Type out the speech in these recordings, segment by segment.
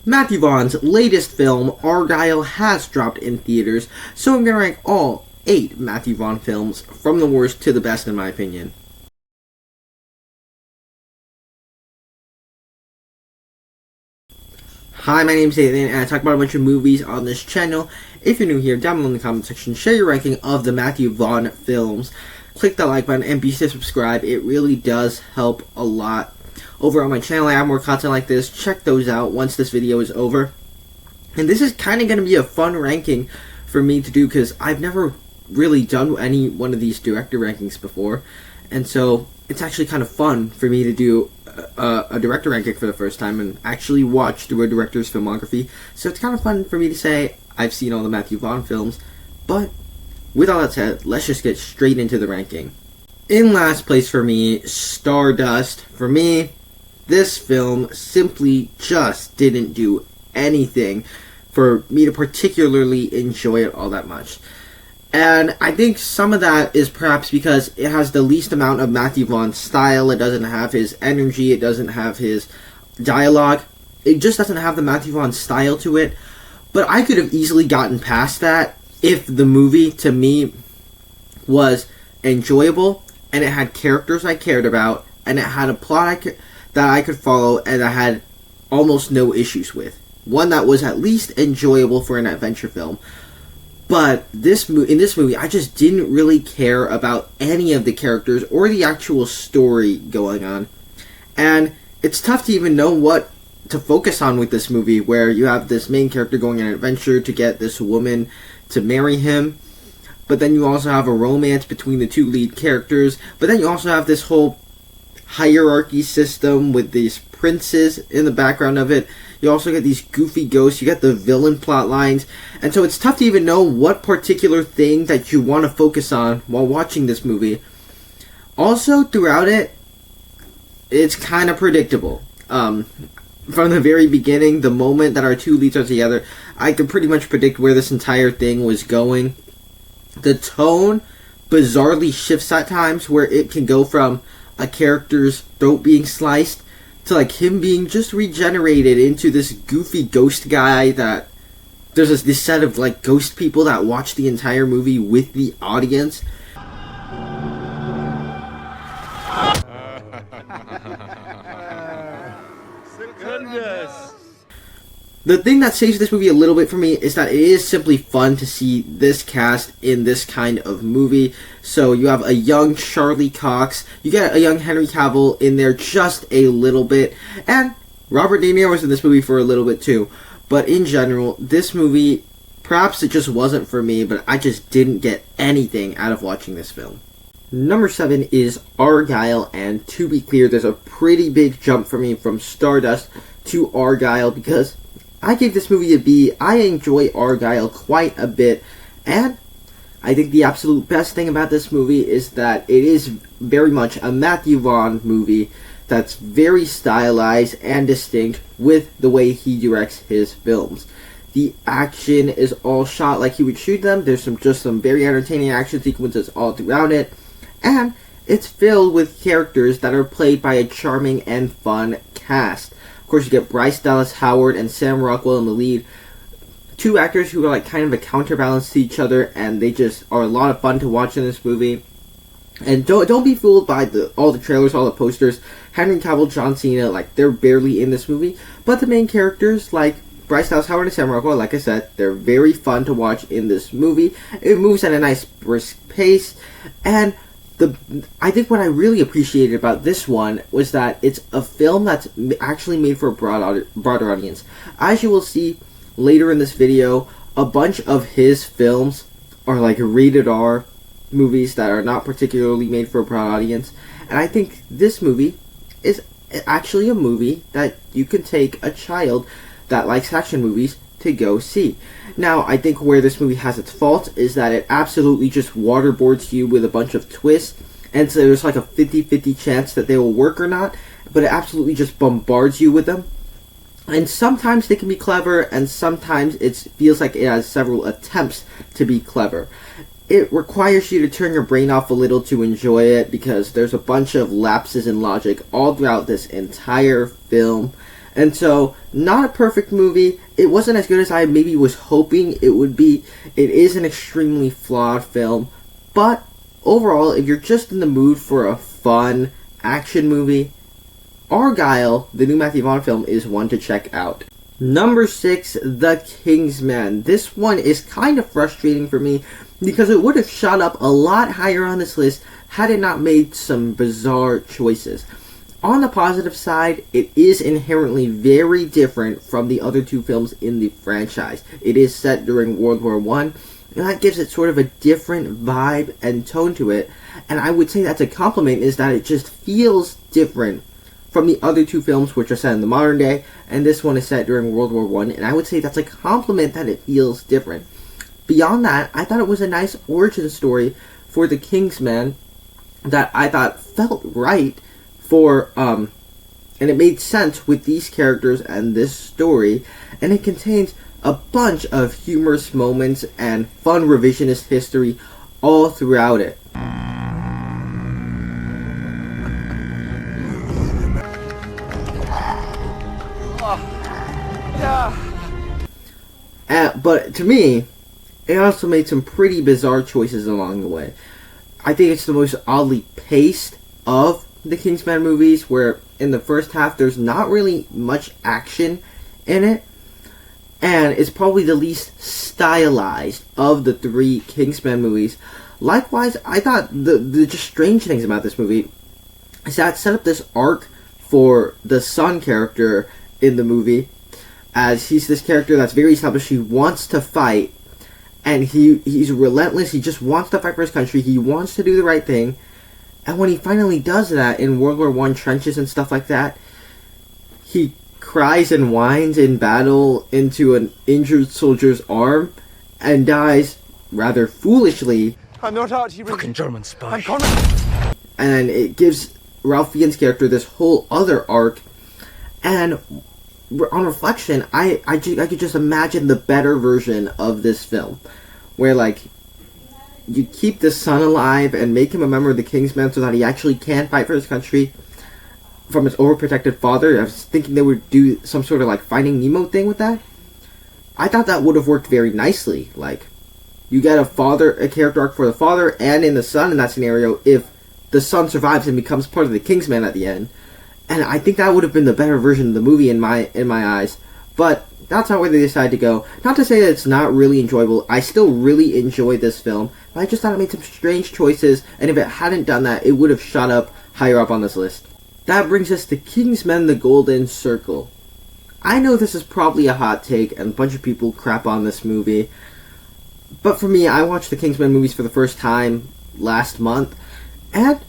Matthew Vaughn's latest film, Argyle, has dropped in theaters, so I'm going to rank all 8 Matthew Vaughn films from the worst to the best in my opinion. Hi, my name is Nathan, and I talk about a bunch of movies on this channel. If you're new here, down below in the comment section, share your ranking of the Matthew Vaughn films. Click that like button and be sure to subscribe. It really does help a lot. Over on my channel, I have more content like this. Check those out once this video is over. And this is kind of going to be a fun ranking for me to do because I've never really done any one of these director rankings before. And so it's actually kind of fun for me to do a director ranking for the first time and actually watch through a director's filmography. So it's kind of fun for me to say I've seen all the Matthew Vaughn films. But with all that said, let's just get straight into the ranking. In last place for me, Stardust. For me, this film simply just didn't do anything for me to particularly enjoy it all that much. And I think some of that is perhaps because it has the least amount of Matthew Vaughn's style. It doesn't have his energy. It doesn't have his dialogue. It just doesn't have the Matthew Vaughn style to it. But I could have easily gotten past that if the movie, to me, was enjoyable and it had characters I cared about and it had a plot that I could follow and I had almost no issues with. One that was at least enjoyable for an adventure film. But in this movie, I just didn't really care about any of the characters or the actual story going on. And it's tough to even know what to focus on with this movie, where you have this main character going on an adventure to get this woman to marry him. But then you also have a romance between the two lead characters. But then you also have this whole hierarchy system with these princes in the background of it. You also get these goofy ghosts. You get the villain plot lines. And so it's tough to even know what particular thing that you want to focus on while watching this movie. Also, throughout it, it's kind of predictable. From the very beginning, the moment that our two leads are together, I could pretty much predict where this entire thing was going. The tone bizarrely shifts at times, where it can go from a character's throat being sliced to like him being just regenerated into this goofy ghost guy that there's this set of like ghost people that watch the entire movie with the audience. Goodness. The thing that saves this movie a little bit for me is that it is simply fun to see this cast in this kind of movie. So you have a young Charlie Cox, you get a young Henry Cavill in there just a little bit, and Robert De Niro was in this movie for a little bit too. But in general, this movie, perhaps it just wasn't for me, but I just didn't get anything out of watching this film. Number 7 is Argyle, and to be clear, there's a pretty big jump for me from Stardust to Argyle because I gave this movie a B. I enjoy Argyle quite a bit, and I think the absolute best thing about this movie is that it is very much a Matthew Vaughn movie that's very stylized and distinct with the way he directs his films. The action is all shot like he would shoot them. There's just some very entertaining action sequences all throughout it, and it's filled with characters that are played by a charming and fun cast. Of course, you get Bryce Dallas Howard and Sam Rockwell in the lead. Two actors who are like kind of a counterbalance to each other, and they just are a lot of fun to watch in this movie. And don't be fooled by all the trailers, all the posters. Henry Cavill, John Cena, like they're barely in this movie. But the main characters, like Bryce Dallas Howard and Sam Rockwell, like I said, they're very fun to watch in this movie. It moves at a nice brisk pace, and I think what I really appreciated about this one was that it's a film that's actually made for a broader audience. As you will see later in this video, a bunch of his films are like rated R movies that are not particularly made for a broad audience. And I think this movie is actually a movie that you can take a child that likes action movies to go see. Now, I think where this movie has its fault is that it absolutely just waterboards you with a bunch of twists, and so there's like a 50-50 chance that they will work or not, but it absolutely just bombards you with them. And sometimes they can be clever, and sometimes it feels like it has several attempts to be clever. It requires you to turn your brain off a little to enjoy it, because there's a bunch of lapses in logic all throughout this entire film. And so, not a perfect movie. It wasn't as good as I maybe was hoping it would be. It is an extremely flawed film. But, overall, if you're just in the mood for a fun action movie, Argyle, the new Matthew Vaughn film, is one to check out. Number 6, The Kingsman. This one is kind of frustrating for me because it would have shot up a lot higher on this list had it not made some bizarre choices. On the positive side, it is inherently very different from the other two films in the franchise. It is set during World War I, and that gives it sort of a different vibe and tone to it. And I would say that's a compliment, is that it just feels different from the other two films, which are set in the modern day, and this one is set during World War I, and I would say that's a compliment that it feels different. Beyond that, I thought it was a nice origin story for the Kingsman that I thought felt right for, and it made sense with these characters and this story, and it contains a bunch of humorous moments and fun revisionist history all throughout it. But to me, it also made some pretty bizarre choices along the way. I think it's the most oddly paced of the Kingsman movies, where in the first half there's not really much action in it, and it's probably the least stylized of the three Kingsman movies. Likewise, I thought the just strange things about this movie is that it set up this arc for the son character in the movie, as he's this character that's very established. He wants to fight, and he's relentless. He just wants to fight for his country. He wants to do the right thing. And when he finally does that in World War I trenches and stuff like that, he cries and whines in battle into an injured soldier's arm and dies rather foolishly. I'm not Archie. Fucking German spy. I'm Conrad. And it gives Ralph Fiennes' character this whole other arc. And on reflection, I could just imagine the better version of this film, where like you keep the son alive and make him a member of the Kingsmen so that he actually can fight for his country from his overprotected father. I was thinking they would do some sort of like Finding Nemo thing with that. I thought that would have worked very nicely. Like, you get a character arc for the father and in the son in that scenario if the son survives and becomes part of the Kingsmen at the end. And I think that would have been the better version of the movie in my eyes. But that's not where they decided to go. Not to say that it's not really enjoyable. I still really enjoyed this film. But I just thought it made some strange choices. And if it hadn't done that, it would have shot up higher up on this list. That brings us to Kingsman: The Golden Circle. I know this is probably a hot take and a bunch of people crap on this movie. But for me, I watched the Kingsman movies for the first time last month. And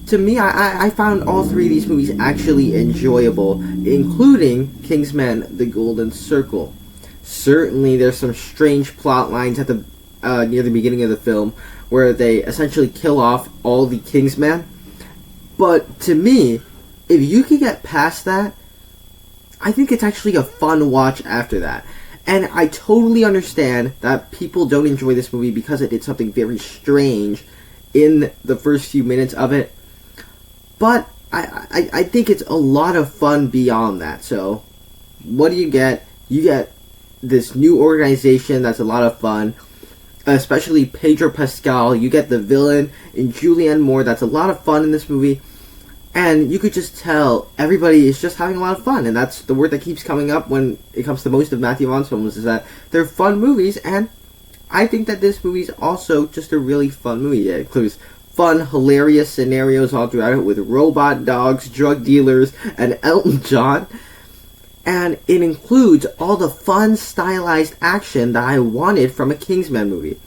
to me, I found all three of these movies actually enjoyable, including Kingsman: The Golden Circle. Certainly, there's some strange plot lines at the near the beginning of the film where they essentially kill off all the Kingsmen. But to me, if you could get past that, I think it's actually a fun watch after that. And I totally understand that people don't enjoy this movie because it did something very strange in the first few minutes of it. But I think it's a lot of fun beyond that. So, what do you get? You get this new organization that's a lot of fun, especially Pedro Pascal. You get the villain in Julianne Moore. That's a lot of fun in this movie. And you could just tell everybody is just having a lot of fun. And that's the word that keeps coming up when it comes to most of Matthew Vaughn's films, is that they're fun movies. And I think that this movie is also just a really fun movie. It includes fun, hilarious scenarios all throughout it with robot dogs, drug dealers, and Elton John. And it includes all the fun, stylized action that I wanted from a Kingsman movie.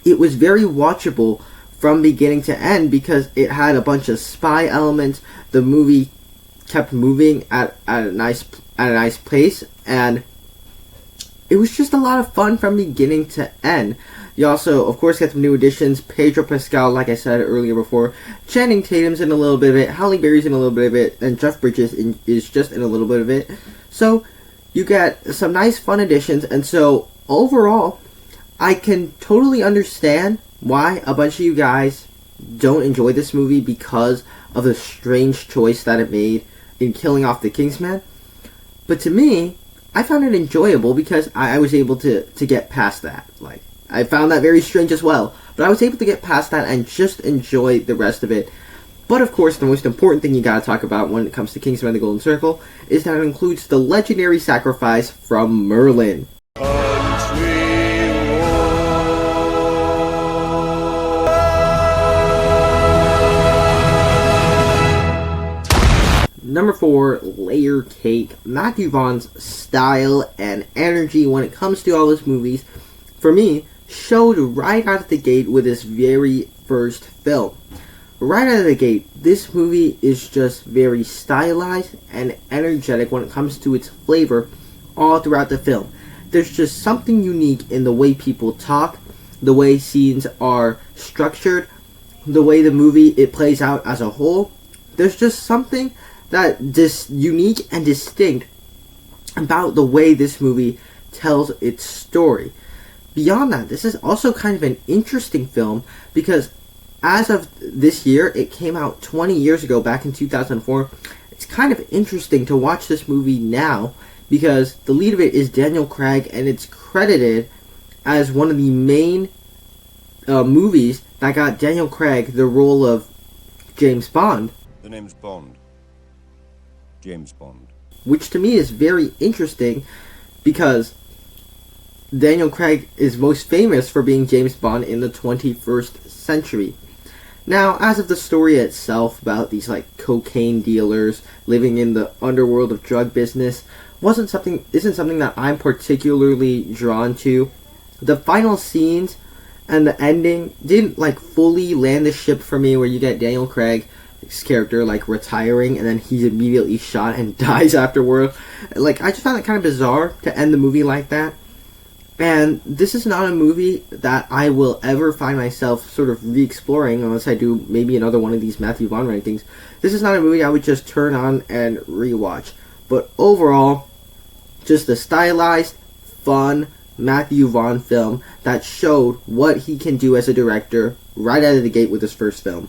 It was very watchable from beginning to end because it had a bunch of spy elements. The movie kept moving at a nice pace, and it was just a lot of fun from beginning to end. You also, of course, get some new additions. Pedro Pascal, like I said earlier before. Channing Tatum's in a little bit of it. Halle Berry's in a little bit of it. And Jeff Bridges is just in a little bit of it. So, you get some nice fun additions. And so, overall, I can totally understand why a bunch of you guys don't enjoy this movie because of the strange choice that it made in killing off the Kingsman. But to me, I found it enjoyable because I was able to get past that. Like, I found that very strange as well. But I was able to get past that and just enjoy the rest of it. But of course, the most important thing you gotta talk about when it comes to Kingsman the Golden Circle is that it includes the legendary sacrifice from Merlin. Number 4, Layer Cake. Matthew Vaughn's style and energy when it comes to all his movies, for me, showed right out of the gate with his very first film. Right out of the gate, this movie is just very stylized and energetic when it comes to its flavor all throughout the film. There's just something unique in the way people talk, the way scenes are structured, the way the movie it plays out as a whole. There's just something that unique and distinct about the way this movie tells its story. Beyond that, this is also kind of an interesting film because as of this year, it came out 20 years ago, back in 2004. It's kind of interesting to watch this movie now because the lead of it is Daniel Craig, and it's credited as one of the main movies that got Daniel Craig the role of James Bond. The name's Bond. James Bond. Which to me is very interesting because Daniel Craig is most famous for being James Bond in the 21st century. Now, as of the story itself about these like cocaine dealers living in the underworld of drug business isn't something that I'm particularly drawn to. The final scenes and the ending didn't like fully land the ship for me, where you get Daniel Craig's character like retiring and then he's immediately shot and dies afterward. Like, I just found it kind of bizarre to end the movie like that. And this is not a movie that I will ever find myself sort of re-exploring unless I do maybe another one of these Matthew Vaughn rankings. This is not a movie I would just turn on and rewatch. But overall, just a stylized, fun Matthew Vaughn film that showed what he can do as a director right out of the gate with his first film.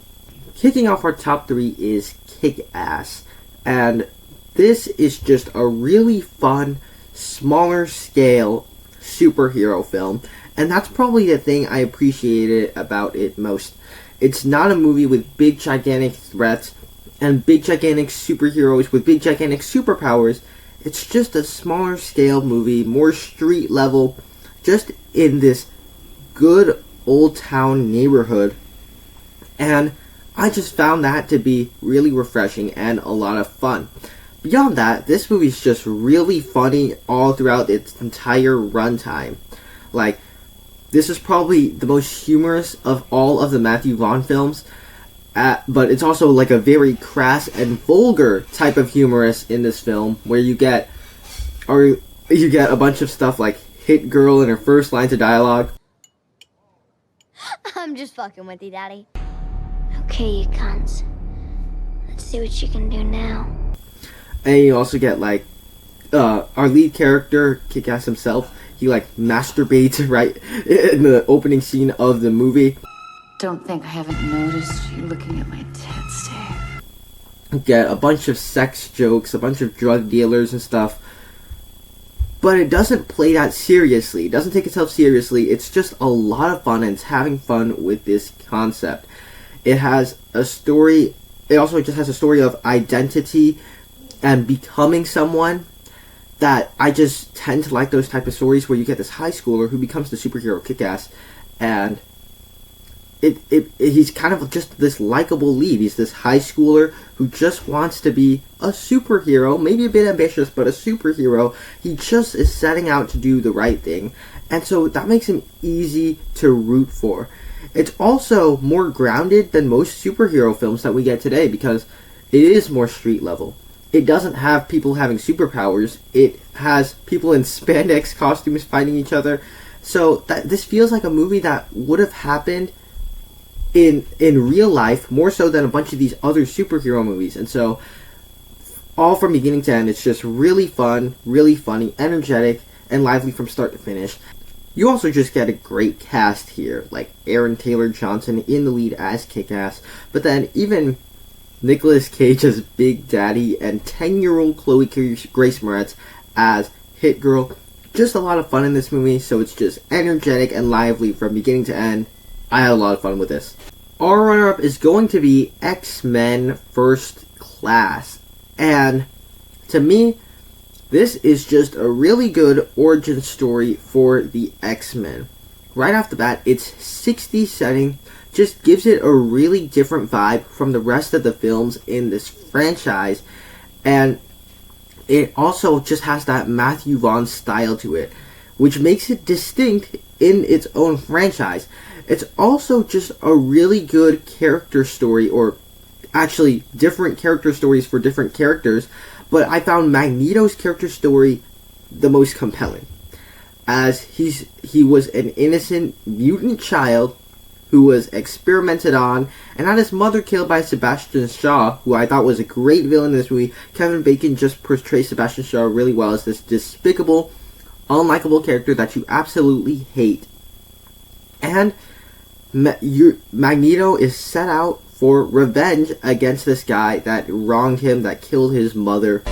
Kicking off our top 3 is Kick-Ass. And this is just a really fun, smaller scale superhero film, and that's probably the thing I appreciated about it most. It's not a movie with big gigantic threats and big gigantic superheroes with big gigantic superpowers. It's just a smaller scale movie, more street level, just in this good old town neighborhood, and I just found that to be really refreshing and a lot of fun. Beyond that, this movie's just really funny all throughout its entire runtime. Like, this is probably the most humorous of all of the Matthew Vaughn films, but it's also like a very crass and vulgar type of humorous in this film, where you get a bunch of stuff like Hit Girl in her first lines of dialogue. I'm just fucking with you, Daddy. Okay, you cunts. Let's see what you can do now. And you also get, like, our lead character, Kick-Ass himself, he, like, masturbates right in the opening scene of the movie. Don't think I haven't noticed you looking at my tits there. Get a bunch of sex jokes, a bunch of drug dealers and stuff. But it doesn't play that seriously. It doesn't take itself seriously. It's just a lot of fun, and it's having fun with this concept. It has a story. It also just has a story of identity and becoming someone that I just tend to like those type of stories where you get this high schooler who becomes the superhero Kick-Ass, and he's kind of just this likable lead. He's this high schooler who just wants to be a superhero, maybe a bit ambitious, but a superhero. He just is setting out to do the right thing, and so that makes him easy to root for. It's also more grounded than most superhero films that we get today because it is more street level. It doesn't have people having superpowers. It has people in spandex costumes fighting each other. So this feels like a movie that would have happened in real life more so than a bunch of these other superhero movies. And so all from beginning to end, it's just really fun, really funny, energetic, and lively from start to finish. You also just get a great cast here, like Aaron Taylor Johnson in the lead as Kick-Ass, but then even Nicolas Cage as Big Daddy, and 10-year-old Chloe Grace Moretz as Hit Girl. Just a lot of fun in this movie, so it's just energetic and lively from beginning to end. I had a lot of fun with this. Our runner-up is going to be X-Men First Class. And to me, this is just a really good origin story for the X-Men. Right off the bat, its 60s setting just gives it a really different vibe from the rest of the films in this franchise. And it also just has that Matthew Vaughn style to it, which makes it distinct in its own franchise. It's also just a really good character story, or actually different character stories for different characters, but I found Magneto's character story the most compelling, as he was an innocent mutant child who was experimented on and had his mother killed by Sebastian Shaw, who I thought was a great villain in this movie. Kevin Bacon just portrays Sebastian Shaw really well as this despicable, unlikable character that you absolutely hate. And Magneto is set out for revenge against this guy that wronged him, that killed his mother.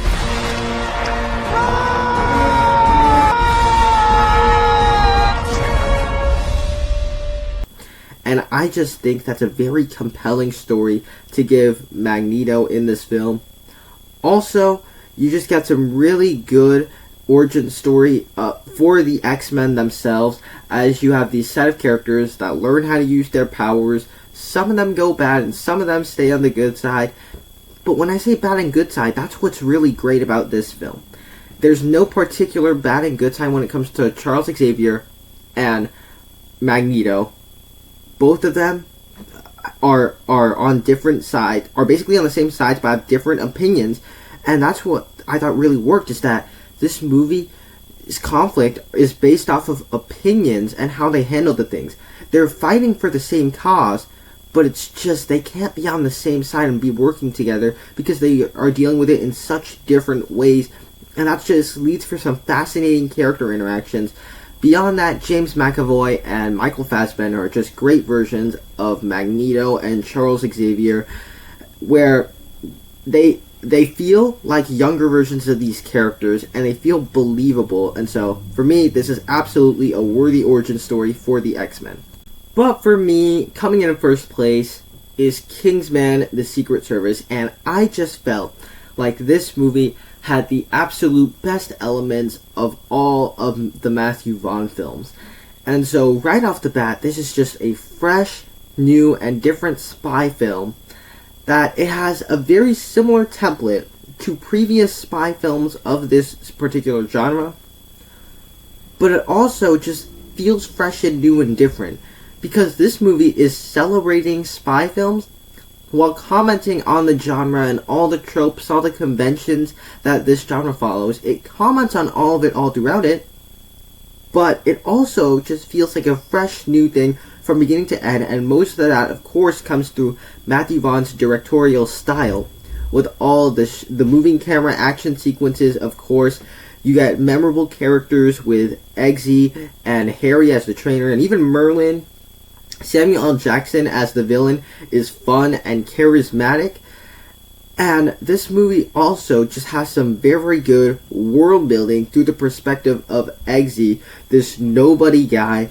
And I just think that's a very compelling story to give Magneto in this film. Also, you just got some really good origin story for the X-Men themselves, as you have these set of characters that learn how to use their powers. Some of them go bad and some of them stay on the good side. But when I say bad and good side, that's what's really great about this film. There's no particular bad and good side when it comes to Charles Xavier and Magneto. Both of them are on different sides, are basically on the same sides but have different opinions. And that's what I thought really worked, is that this movie's conflict is based off of opinions and how they handle the things. They're fighting for the same cause, but it's just they can't be on the same side and be working together because they are dealing with it in such different ways. And that just leads for some fascinating character interactions. Beyond that, James McAvoy and Michael Fassbender are just great versions of Magneto and Charles Xavier, where they feel like younger versions of these characters and they feel believable. And so, for me, this is absolutely a worthy origin story for the X-Men. But for me, coming in first place is Kingsman: The Secret Service, and I just felt like this movie had the absolute best elements of all of the Matthew Vaughn films. And so right off the bat, this is just a fresh, new, and different spy film that it has a very similar template to previous spy films of this particular genre, but it also just feels fresh and new and different, because this movie is celebrating spy films while commenting on the genre and all the tropes, all the conventions that this genre follows. It comments on all of it all throughout it, but it also just feels like a fresh new thing from beginning to end, and most of that, of course, comes through Matthew Vaughn's directorial style, with all the moving camera action sequences. Of course, you got memorable characters with Eggsy and Harry as the trainer, and even Merlin. Samuel L. Jackson as the villain is fun and charismatic. And this movie also just has some very good world building through the perspective of Eggsy, this nobody guy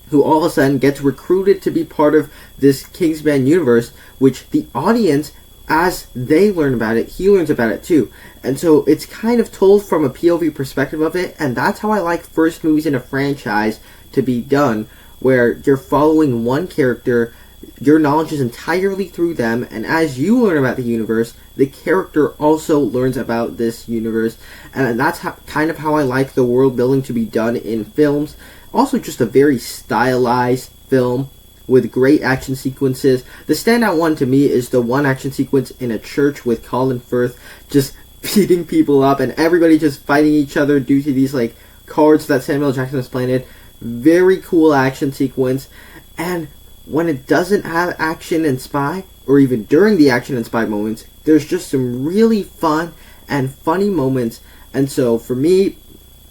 who all of a sudden gets recruited to be part of this Kingsman universe, which the audience, as they learn about it, he learns about it too. And so it's kind of told from a POV perspective of it, and that's how I like first movies in a franchise to be done, where you're following one character, your knowledge is entirely through them, and as you learn about the universe, the character also learns about this universe. And that's kind of how I like the world building to be done in films. Also just a very stylized film with great action sequences. The standout one to me is the one action sequence in a church with Colin Firth just beating people up and everybody just fighting each other due to these like cards that Samuel Jackson has planted. Very cool action sequence. And when it doesn't have action and spy, or even during the action and spy moments, there's just some really fun and funny moments. And so for me,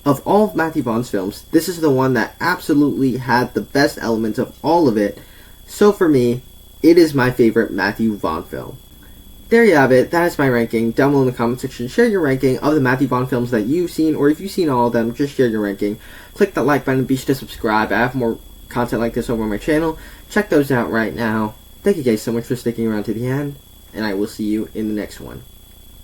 of all of Matthew Vaughn's films, this is the one that absolutely had the best elements of all of it. So for me, it is my favorite Matthew Vaughn film. there you have it. That is my ranking. Down below in the comment section, share your ranking of the Matthew Vaughn films that you've seen, or if you've seen all of them, just share your ranking. Click that like button, be sure to subscribe. I have more content like this over on my channel. Check those out right now. Thank you guys so much for sticking around to the end, and I will see you in the next one.